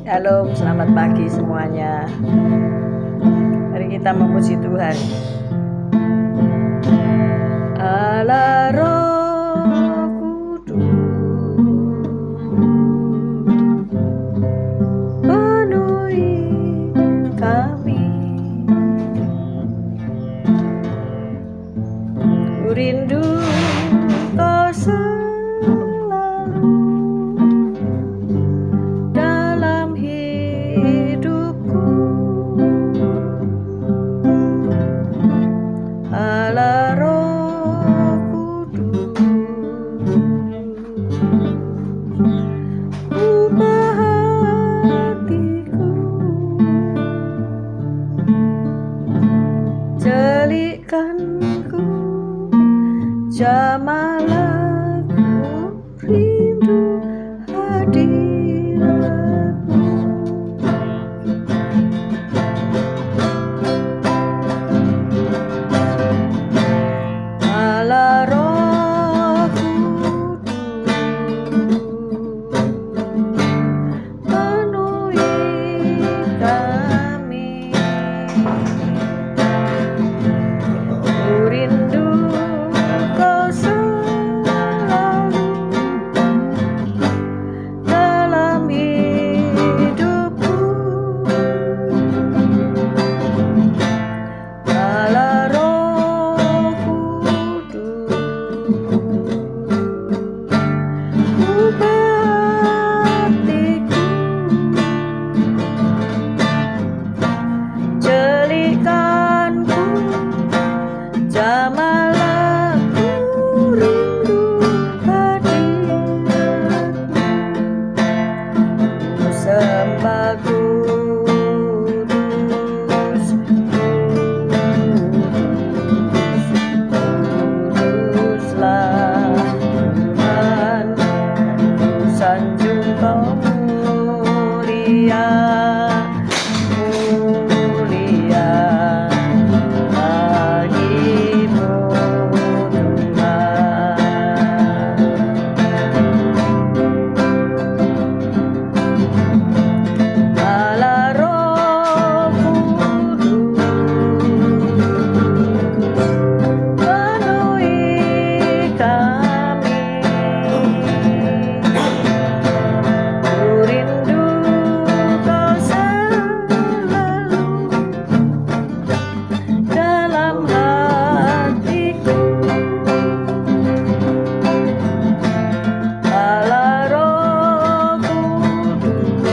Shalom, selamat pagi semuanya. Mari kita memuji Tuhan. Allah Roh Kudus, penuhi kami. Ku rindu Kau selalu dalam hidupku. Allah Roh Kudus, ubah hatiku, celikkanku, jamalah ku rindu hadirat-Mu. Allah Roh Kudus, penuhi kami. Ku rindu Kau selalu dalam hidupku. Allah Roh Kudus, ubah hatiku, celikkanku, jamalah ku rindu hadirat-Mu. Ku sembah kudus, kuduslah Tuhan. Ku sanjung Kau mulia, mulia bagimu Tuhan. Allah Roh Kudus, penuhi kami. Ku rindu Kau selalu dalam hatiku. Allah Roh Kudus,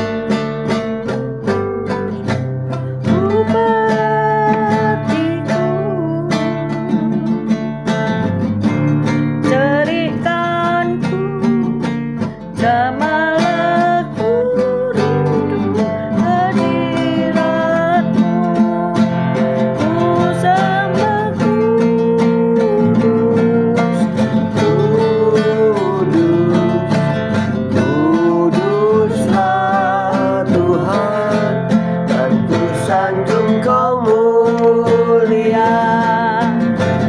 ubah hatiku, celikkanku, jamalah ku rindu hadirat-Mu. Ku sembah kudus, kuduslah Tuhan, dan ku sanjung Kau mulia,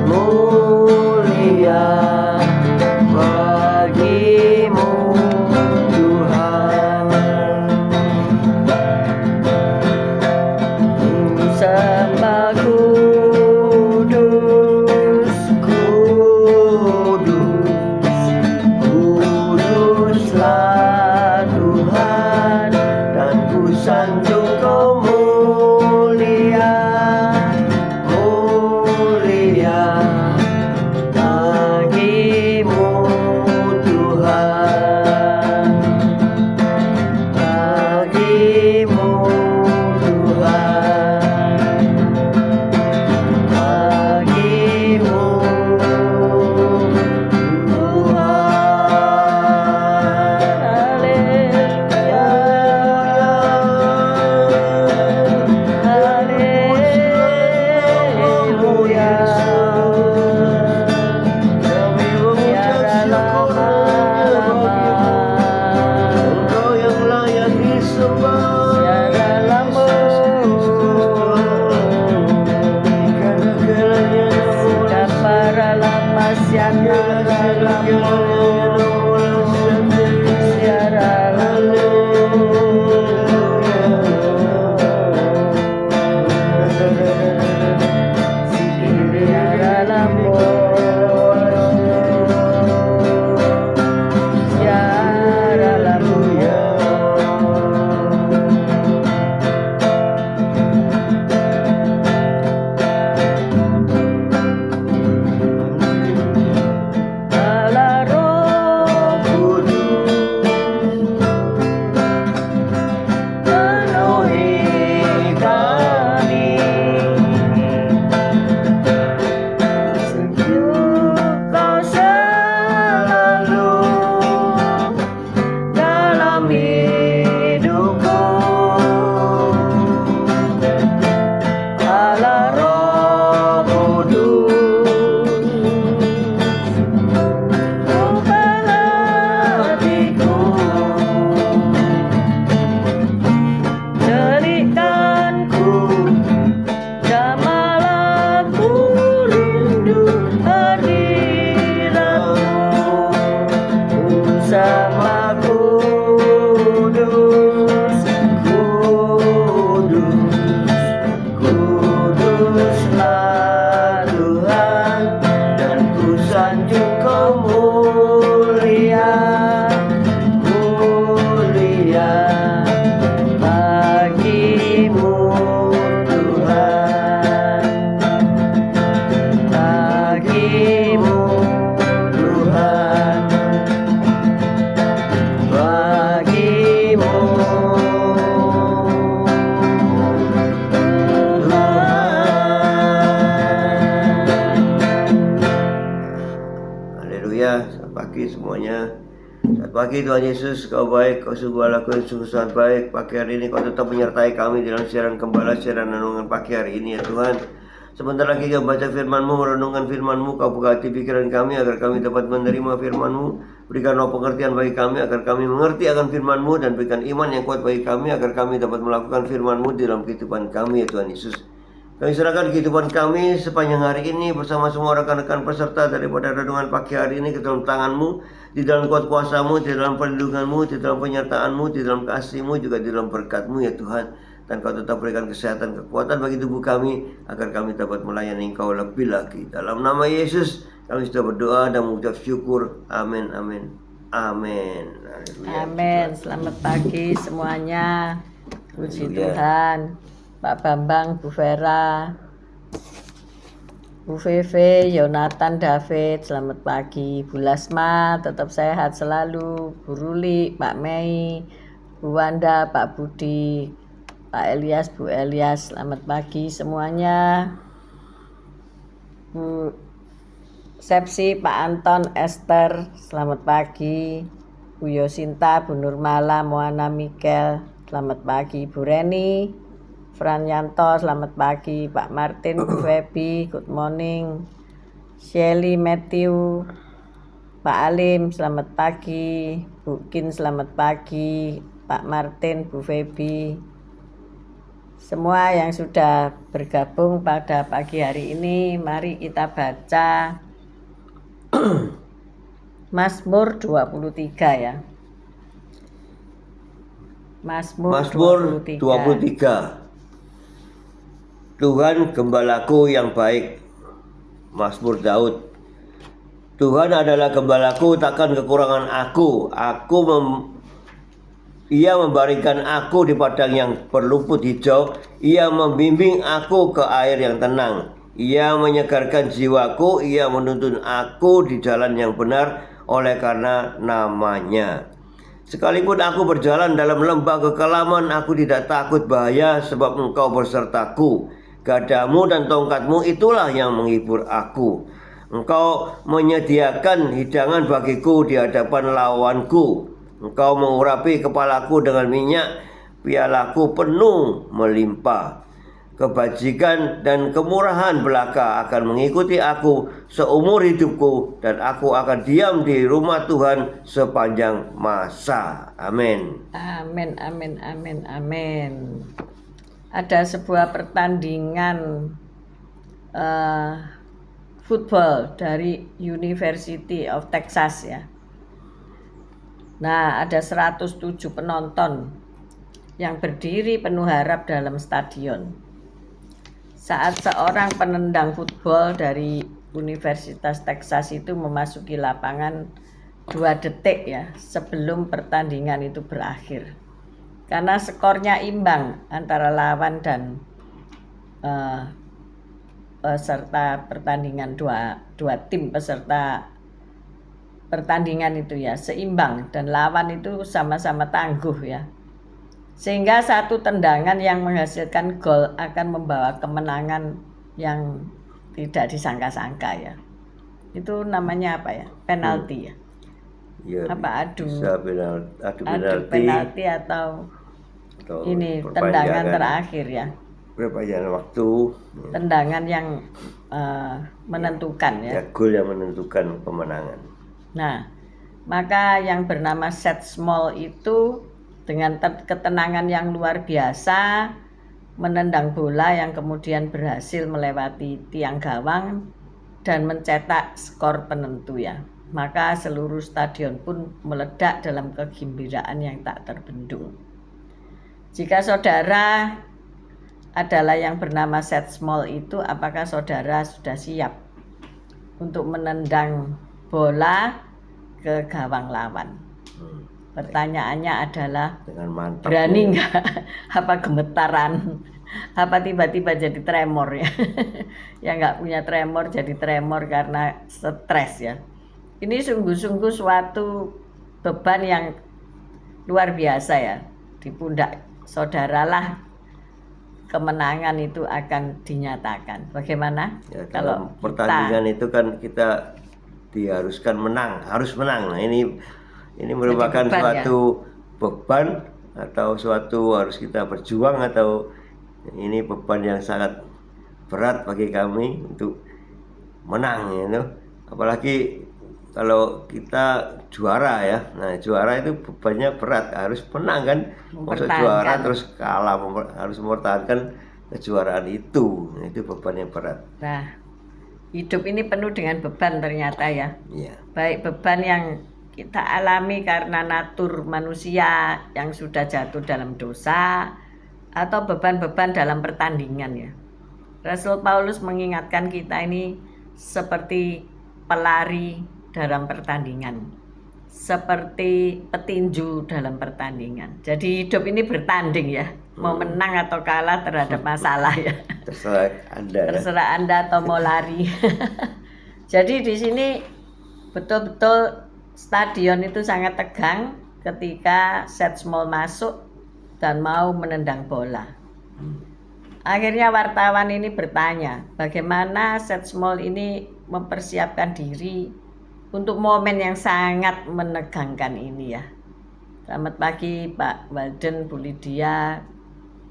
mulia bagimu Tuhan. Ku sembah kudus, kuduslah Tuhan, dan ku sanjung Kau mulia, mulia bagimu Tuhan, bagimu Tuhan, bagimu Siara pagi semuanya. Selamat pagi Tuhan Yesus, Kau baik, Kau sungguh Allah, Kau sungguh sangat baik. Pagi hari ini Kau tetap menyertai kami dalam siaran gembala, siaran renungan pagi hari ini ya Tuhan. Sebentar lagi Kau baca firman-Mu, merenungkan firman-Mu, Kau buka hati pikiran kami agar kami dapat menerima firman-Mu. Berikanlah pengertian bagi kami agar kami mengerti akan firman-Mu, dan berikan iman yang kuat bagi kami agar kami dapat melakukan firman-Mu di dalam kehidupan kami ya Tuhan Yesus. Kami serahkan kehidupan kami sepanjang hari ini bersama semua rekan-rekan peserta daripada renungan pagi hari ini ke dalam tangan-Mu, di dalam kuat kuasa-Mu, di dalam perlindungan-Mu, di dalam penyertaan-Mu, di dalam kasih-Mu, juga di dalam berkat-Mu ya Tuhan. Dan Kau tetap berikan kesehatan, kekuatan bagi tubuh kami agar kami dapat melayani Engkau lebih lagi. Dalam nama Yesus kami sudah berdoa dan mengucap syukur. Amin, amin, amin. Haleluya. Amin. Selamat pagi semuanya. Puji Haleluya. Tuhan. Pak Bambang, Bu Vera, Bu Veve, Yonatan, David, selamat pagi. Bu Lasma, tetap sehat selalu. Bu Ruli, Pak Mei, Bu Wanda, Pak Budi, Pak Elias, Bu Elias, selamat pagi semuanya. Bu Sepsi, Pak Anton, Esther, selamat pagi. Bu Yosinta, Bu Nurmala, Moana Mikel, selamat pagi. Bu Reni, Franyanto, selamat pagi. Pak Martin, Bu Febi, good morning. Shelly, Matthew, Pak Alim, selamat pagi. Bu Kin, selamat pagi. Pak Martin, Bu Febi, semua yang sudah bergabung pada pagi hari ini, mari kita baca Mazmur 23 ya. Mazmur 23. Tuhan gembalaku yang baik. Mazmur Daud. Tuhan adalah gembalaku, takkan kekurangan aku. Ia membaringkan aku di padang yang berlumpur hijau. Ia membimbing aku ke air yang tenang. Ia menyegarkan jiwaku. Ia menuntun aku di jalan yang benar oleh karena namanya. Sekalipun aku berjalan dalam lembah kekelaman, aku tidak takut bahaya, sebab Engkau bersertaku. Gadamu dan tongkatmu itulah yang menghibur aku. Engkau menyediakan hidangan bagiku di hadapan lawanku. Engkau mengurapi kepalaku dengan minyak, pialaku penuh melimpah. Kebajikan dan kemurahan belaka akan mengikuti aku seumur hidupku, dan aku akan diam di rumah Tuhan sepanjang masa. Amin. Amin, amin, amin, amin. Ada sebuah pertandingan football dari University of Texas ya. Nah, ada 107 penonton yang berdiri penuh harap dalam stadion. Saat seorang penendang football dari Universitas Texas itu memasuki lapangan 2 detik ya sebelum pertandingan itu berakhir. Karena skornya imbang antara lawan dan peserta pertandingan, dua tim peserta pertandingan itu ya seimbang, dan lawan itu sama-sama tangguh ya. Sehingga satu tendangan yang menghasilkan gol akan membawa kemenangan yang tidak disangka-sangka ya. Itu namanya apa ya? Penalti ya. Ya, apa adu penalti atau ini tendangan terakhir ya. Perpanjangan waktu. Tendangan yang menentukan ya. Gol yang menentukan kemenangan. Nah, maka yang bernama Seth Small itu dengan ketenangan yang luar biasa menendang bola yang kemudian berhasil melewati tiang gawang dan mencetak skor penentu ya. Maka seluruh stadion pun meledak dalam kegembiraan yang tak terbendung. Jika saudara adalah yang bernama Seth Small itu, apakah saudara sudah siap untuk menendang bola ke gawang lawan? Pertanyaannya adalah dengan mantap, berani nggak? Apa gemetaran? Apa tiba-tiba jadi tremor ya? Yang nggak punya tremor jadi tremor karena stres ya. Ini sungguh-sungguh suatu beban yang luar biasa ya. Di pundak saudaralah kemenangan itu akan dinyatakan. Bagaimana? Ya, kalau pertandingan itu kan kita diharuskan menang, harus menang. Nah, ini merupakan beban, suatu beban atau suatu harus kita berjuang, atau ini beban yang sangat berat bagi kami untuk menang, apalagi kalau kita juara ya. Nah, juara itu bebannya berat, harus menang kan. Masuk juara terus kalah, harus mempertahankan kejuaraan itu. Nah, itu beban yang berat. Nah, hidup ini penuh dengan beban ternyata ya. Iya. Baik beban yang kita alami karena natur manusia yang sudah jatuh dalam dosa, atau beban-beban dalam pertandingan ya. Rasul Paulus mengingatkan kita ini seperti pelari dalam pertandingan, seperti petinju dalam pertandingan. Jadi hidup ini bertanding ya, mau menang atau kalah terhadap masalah ya. Terserah Anda. Terserah Anda atau mau lari. Jadi di sini betul-betul stadion itu sangat tegang ketika Seth Small masuk dan mau menendang bola. Akhirnya wartawan ini bertanya, bagaimana Seth Small ini mempersiapkan diri untuk momen yang sangat menegangkan ini ya. Selamat pagi Pak Walden, Bu Lydia,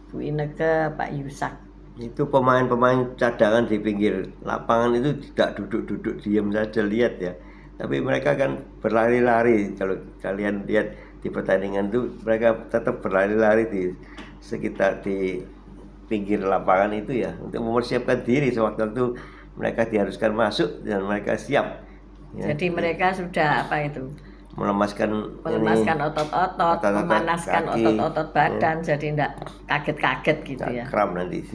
Bu Ineke, Pak Yusak. Itu pemain-pemain cadangan di pinggir lapangan itu tidak duduk-duduk diam saja, lihat ya. Tapi mereka kan berlari-lari. Kalau kalian lihat di pertandingan itu, mereka tetap berlari-lari di sekitar di pinggir lapangan itu ya, untuk mempersiapkan diri sewaktu-waktu mereka diharuskan masuk dan mereka siap. Ya. Jadi mereka sudah apa itu? Melemaskan otot-otot, memanaskan otot-otot badan, ya. Jadi tidak kaget-kaget gitu ya. Kram nanti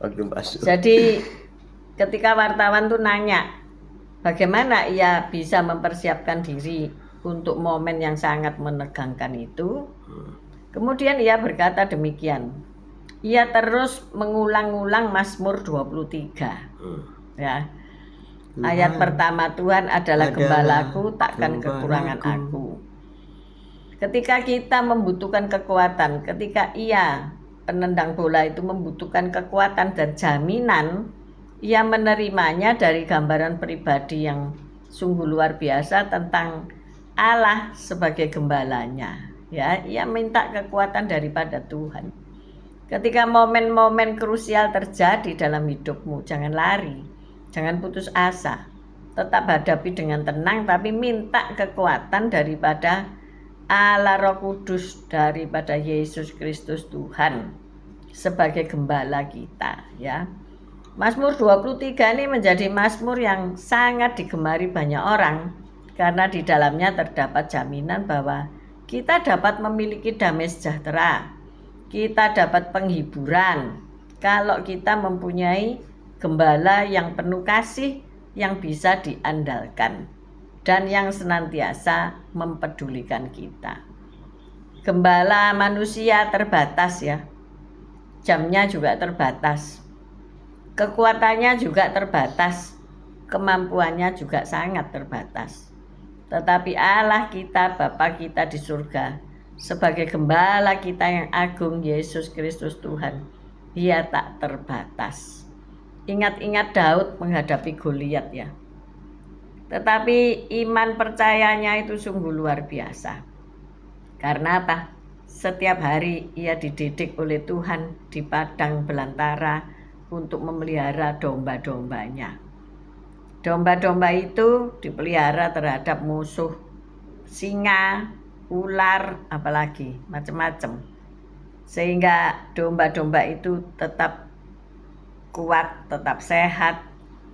waktu masuk. Jadi ketika wartawan tuh nanya, bagaimana ia bisa mempersiapkan diri untuk momen yang sangat menegangkan itu? Kemudian ia berkata demikian. Ia terus mengulang-ulang Mazmur 23. Ya. Ayat pertama, Tuhan adalah gembalaku, takkan kekurangan aku. Ketika kita membutuhkan kekuatan, ketika ia penendang bola itu membutuhkan kekuatan dan jaminan, ia menerimanya dari gambaran pribadi yang sungguh luar biasa tentang Allah sebagai gembalanya. Ya, ia minta kekuatan daripada Tuhan. Ketika momen-momen krusial terjadi dalam hidupmu, jangan lari, jangan putus asa. Tetap hadapi dengan tenang, tapi minta kekuatan daripada Allah Roh Kudus, daripada Yesus Kristus Tuhan sebagai gembala kita ya. Mazmur 23 ini menjadi mazmur yang sangat digemari banyak orang karena di dalamnya terdapat jaminan bahwa kita dapat memiliki damai sejahtera. Kita dapat penghiburan kalau kita mempunyai gembala yang penuh kasih, yang bisa diandalkan dan yang senantiasa mempedulikan kita. Gembala manusia terbatas ya. Jamnya juga terbatas. Kekuatannya juga terbatas. Kemampuannya juga sangat terbatas. Tetapi Allah kita, Bapa kita di surga, sebagai gembala kita yang agung, Yesus Kristus Tuhan, Dia tak terbatas. Ingat-ingat Daud menghadapi Goliat ya. Tetapi iman percayanya itu sungguh luar biasa. Karena apa? Setiap hari ia dididik oleh Tuhan di padang belantara untuk memelihara domba-dombanya. Domba-domba itu dipelihara terhadap musuh, singa, ular, apalagi macam-macam, sehingga domba-domba itu tetap kuat, tetap sehat,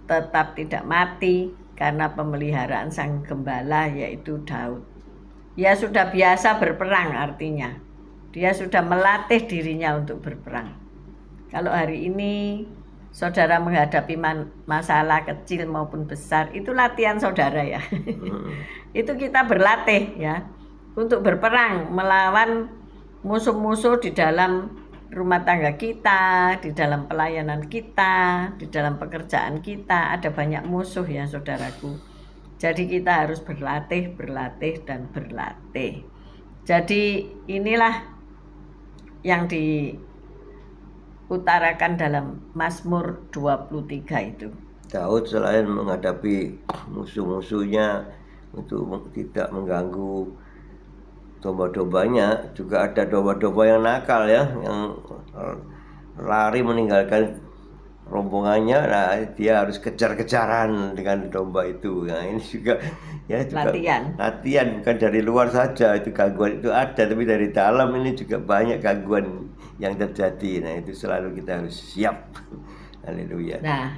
tetap tidak mati karena pemeliharaan sang gembala yaitu Daud. Ia sudah biasa berperang, artinya dia sudah melatih dirinya untuk berperang. Kalau hari ini saudara menghadapi masalah kecil maupun besar, itu latihan saudara ya. Itu kita berlatih ya untuk berperang melawan musuh-musuh di dalam rumah tangga kita, di dalam pelayanan kita, di dalam pekerjaan kita. Ada banyak musuh ya saudaraku. Jadi kita harus berlatih, dan berlatih. Jadi inilah yang diutarakan dalam Mazmur 23 itu. Daud selain menghadapi musuh-musuhnya untuk tidak mengganggu domba-dombanya. Juga ada domba-domba yang nakal ya, yang lari meninggalkan rombongannya. Nah, dia harus kejar-kejaran dengan domba itu. Nah, ini juga ya juga latihan bukan dari luar saja, itu gangguan itu ada, tapi dari dalam ini juga banyak gangguan yang terjadi. Nah, itu selalu kita harus siap. Haleluya. Nah,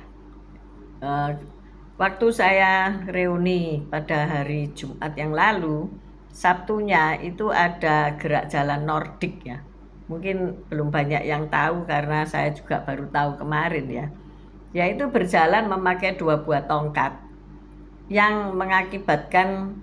waktu saya reuni pada hari Jumat yang lalu, Sabtunya itu ada gerak jalan Nordik ya. Mungkin belum banyak yang tahu karena saya juga baru tahu kemarin ya. Yaitu berjalan memakai 2 buah tongkat yang mengakibatkan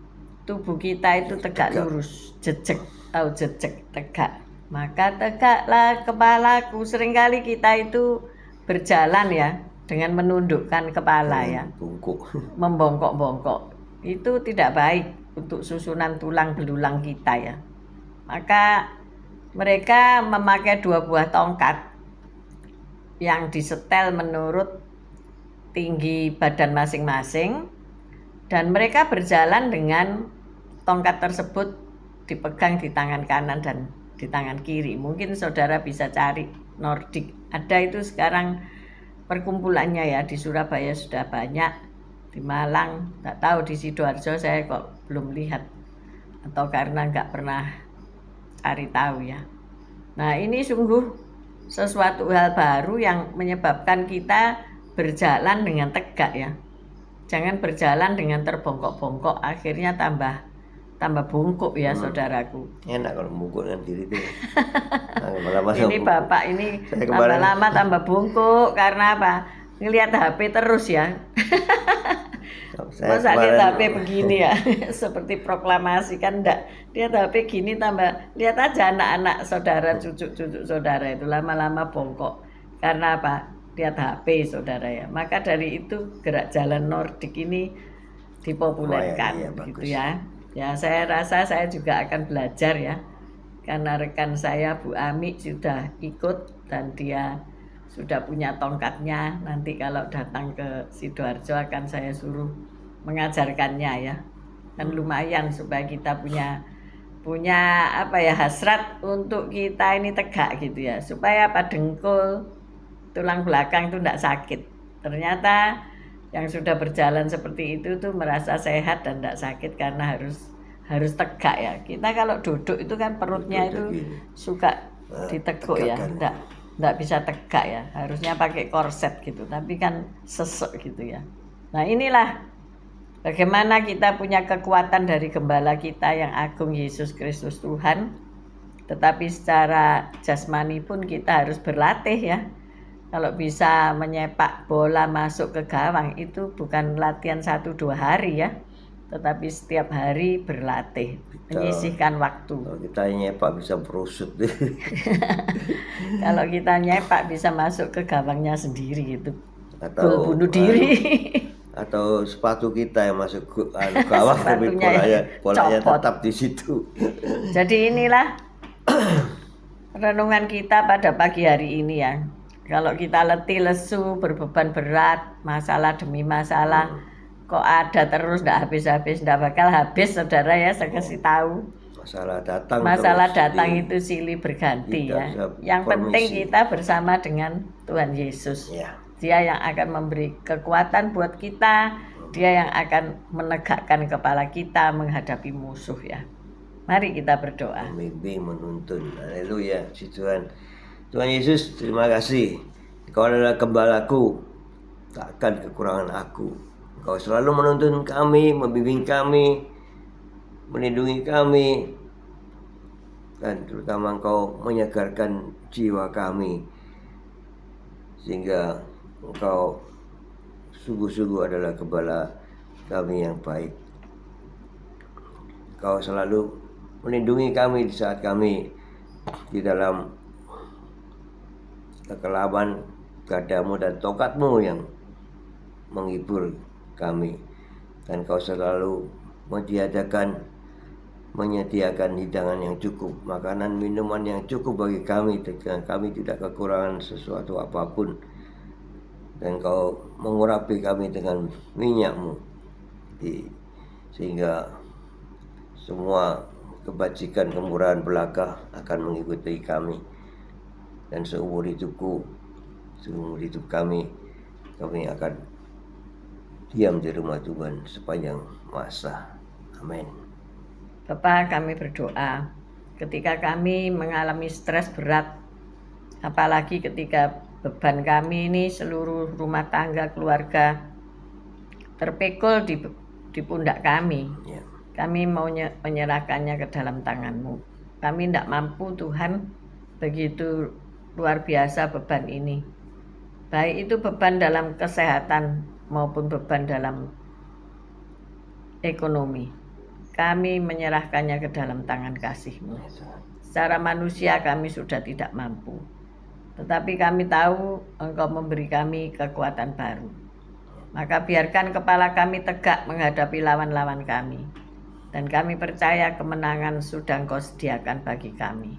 tubuh kita itu tegak lurus, jejek, tahu jejek, tegak. Maka tegaklah kepalaku. Seringkali kita itu berjalan ya dengan menundukkan kepala ya, membongkok-bongkok. Itu tidak baik untuk susunan tulang belulang kita ya. Maka mereka memakai 2 buah tongkat yang disetel menurut tinggi badan masing-masing, dan mereka berjalan dengan tongkat tersebut dipegang di tangan kanan dan di tangan kiri. Mungkin saudara bisa cari Nordik, ada itu sekarang perkumpulannya ya. Di Surabaya sudah banyak, di Malang nggak tahu, di Sidoarjo saya kok belum lihat, atau karena nggak pernah cari tahu ya. Nah, ini sungguh sesuatu hal baru yang menyebabkan kita berjalan dengan tegak ya. Jangan berjalan dengan terbongkok-bongkok, akhirnya tambah bungkuk ya saudaraku. Enak kalau bungkuk dengan diri itu. Ini Bapak ini lama-lama tambah bungkuk karena apa? Ngelihat HP terus ya. Masa lihat HP begini ya, seperti proklamasi kan enggak. Lihat HP gini tambah, lihat aja anak-anak saudara, cucu-cucu saudara itu lama-lama bongkok. Karena apa? Lihat HP saudara ya. Maka dari itu gerak jalan Nordik ini dipopulerkan gitu ya. Ya, saya rasa saya juga akan belajar ya. Karena rekan saya Bu Ami sudah ikut dan dia sudah punya tongkatnya. Nanti kalau datang ke Sidoarjo akan saya suruh mengajarkannya ya. Kan lumayan supaya kita punya apa ya, hasrat untuk kita ini tegak gitu ya. Supaya apa, dengkul, tulang belakang itu tidak sakit. Ternyata yang sudah berjalan seperti itu tuh merasa sehat dan tidak sakit karena harus tegak ya. Kita kalau duduk itu kan perutnya itu suka diteguk ya, enggak bisa tegak ya. Harusnya pakai korset gitu, tapi kan sesek gitu ya. Nah, inilah bagaimana kita punya kekuatan dari gembala kita yang agung, Yesus Kristus Tuhan. Tetapi secara jasmani pun kita harus berlatih ya. Kalau bisa menyepak bola masuk ke gawang itu bukan latihan 1-2 hari ya, tetapi setiap hari berlatih, menyisihkan waktu. Kalau kita nyepak bisa berusut. Kalau kita nyepak bisa masuk ke gawangnya sendiri gitu, atau bunuh diri. Atau sepatu kita yang masuk gawang tapi bolanya tetap di situ. Jadi inilah renungan kita pada pagi hari ini ya. Kalau kita letih, lesu, berbeban berat, masalah demi masalah, kok ada terus, nggak habis-habis, nggak bakal habis saudara ya. Saya kasih tahu, masalah datang itu silih berganti ya. Yang penting kita bersama dengan Tuhan Yesus ya. Dia yang akan memberi kekuatan buat kita, dia yang akan menegakkan kepala kita menghadapi musuh ya. Mari kita berdoa. Mimpi menuntun. Haleluya, si Tuhan. Tuhan Yesus, terima kasih. Engkau adalah gembalaku, takkan kekurangan aku. Engkau selalu menuntun kami, membimbing kami, melindungi kami, dan terutama Engkau menyegarkan jiwa kami, sehingga Engkau sungguh-sungguh adalah gembala kami yang baik. Engkau selalu melindungi kami di saat kami di dalam kekelaman, gadamu dan tongkatmu yang menghibur kami. Dan Kau selalu menyediakan hidangan yang cukup, makanan minuman yang cukup bagi kami, dan kami tidak kekurangan sesuatu apapun. Dan Kau mengurapi kami dengan minyak-Mu. sehingga semua kebajikan, kemurahan belaka akan mengikuti kami, dan seumur hidup kami akan diam di rumah Tuhan sepanjang masa. Amin. Bapak, kami berdoa ketika kami mengalami stres berat, apalagi ketika beban kami ini seluruh rumah tangga keluarga terpikul di pundak kami. Ya. Kami mau menyerahkannya ke dalam tangan-Mu. Kami tidak mampu Tuhan, begitu luar biasa beban ini. Baik itu beban dalam kesehatan maupun beban dalam ekonomi. Kami menyerahkannya ke dalam tangan kasih-Mu. Secara manusia kami sudah tidak mampu. Tetapi kami tahu Engkau memberi kami kekuatan baru. Maka biarkan kepala kami tegak menghadapi lawan-lawan kami. Dan kami percaya kemenangan sudah Engkau sediakan bagi kami.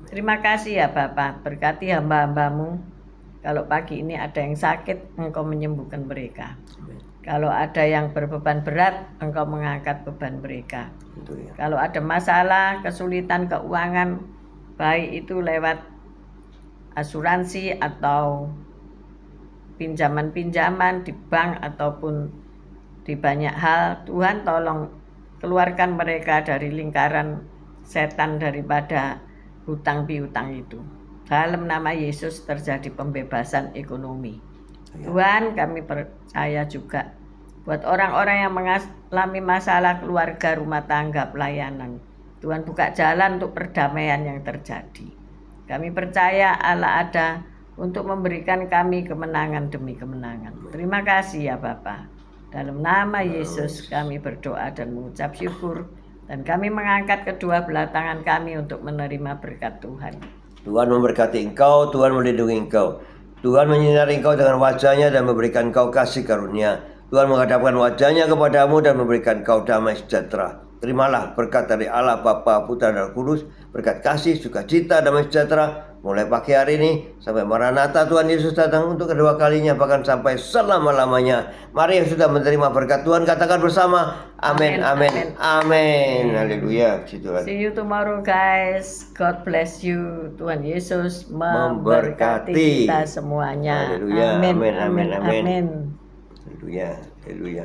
Terima kasih ya Bapak, berkati hamba-hamba-Mu. Kalau pagi ini ada yang sakit, Engkau menyembuhkan mereka. Kalau ada yang berbeban berat, Engkau mengangkat beban mereka. Kalau ada masalah, kesulitan keuangan, baik itu lewat asuransi atau pinjaman-pinjaman di bank ataupun di banyak hal, Tuhan tolong keluarkan mereka dari lingkaran setan daripada hutang piutang itu. Dalam nama Yesus terjadi pembebasan ekonomi. Tuhan, kami percaya juga buat orang-orang yang mengalami masalah keluarga, rumah tangga, pelayanan. Tuhan buka jalan untuk perdamaian yang terjadi. Kami percaya Allah ada untuk memberikan kami kemenangan demi kemenangan. Terima kasih ya Bapa. Dalam nama Yesus kami berdoa dan mengucap syukur. Dan kami mengangkat kedua belah tangan kami untuk menerima berkat Tuhan. Tuhan memberkati engkau, Tuhan melindungi engkau. Tuhan menyinari engkau dengan wajah-Nya dan memberikan engkau kasih karunia. Tuhan menghadapkan wajah-Nya kepadamu dan memberikan engkau damai sejahtera. Terimalah berkat dari Allah Bapa, Putra dan Roh Kudus, berkat kasih, sukacita, damai sejahtera, mulai pagi hari ini sampai Maranatha Tuhan Yesus datang untuk kedua kalinya, bahkan sampai selama-lamanya. Mari yang sudah menerima berkat Tuhan katakan bersama, amin, amin, amin. Haleluya. See you tomorrow guys. God bless you. Tuhan Yesus memberkati kita semuanya. Haleluya. Amin, Amin, amin, amin. amin. Haleluya. Haleluya.